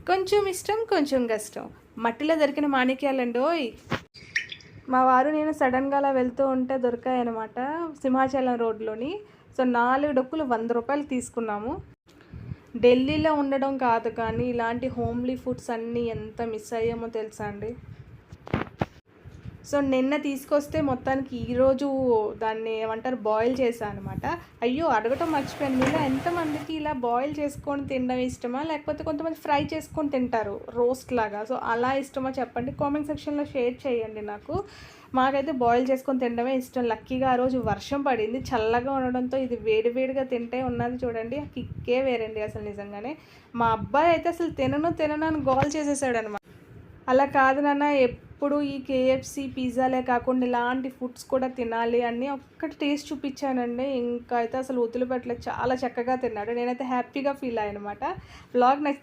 కొంచెం ఇష్టం కొంచెం కష్టం. మట్టిలో దొరికిన మాణిక్యాలండోయ్. మా వారు నేను సడన్గా అలా వెళ్తూ ఉంటే దొరికాయనమాట సింహాచలం రోడ్లోని. సో 4 డొక్కులు ₹100 తీసుకున్నాము. ఢిల్లీలో ఉండడం కాదు కానీ ఇలాంటి హోమ్లీ ఫుడ్స్ అన్నీ ఎంత మిస్ అయ్యామో తెలుసా అండి. సో నిన్న తీసుకొస్తే మొత్తానికి ఈరోజు దాన్ని ఏమంటారు బాయిల్ చేశాను అనమాట. అయ్యో అడగటం మర్చిపోయాను, మీలో ఎంతమందికి ఇలా బాయిల్ చేసుకొని తినడం ఇష్టమా, లేకపోతే కొంతమంది ఫ్రై చేసుకొని తింటారు రోస్ట్ లాగా. సో అలా ఇష్టమా చెప్పండి, కామెంట్ సెక్షన్లో షేర్ చేయండి నాకు. మాకైతే బాయిల్ చేసుకొని తినడమే ఇష్టం. లక్కీగా ఆ రోజు వర్షం పడింది, చల్లగా ఉండడంతో ఇది వేడివేడిగా తింటే ఉన్నది చూడండి కిక్కే వేరండి అసలు నిజంగానే. మా అబ్బాయి అయితే అసలు తినను అని గోల్ చేసేసాడు అనమాట. అలా కాదు నాన్న, ఎప్పుడు ఈ కేఎఫ్సి పిజ్జాలే కాకుండా ఇలాంటి ఫుడ్స్ కూడా తినాలి అని ఒక్కటి టేస్ట్ చూపించానండి. ఇంకా అయితే అసలు వదిలిపెట్టలేదు, చాలా చక్కగా తిన్నాడు. నేనైతే హ్యాపీగా ఫీల్ అయ్యాను అనమాట. వ్లాగ్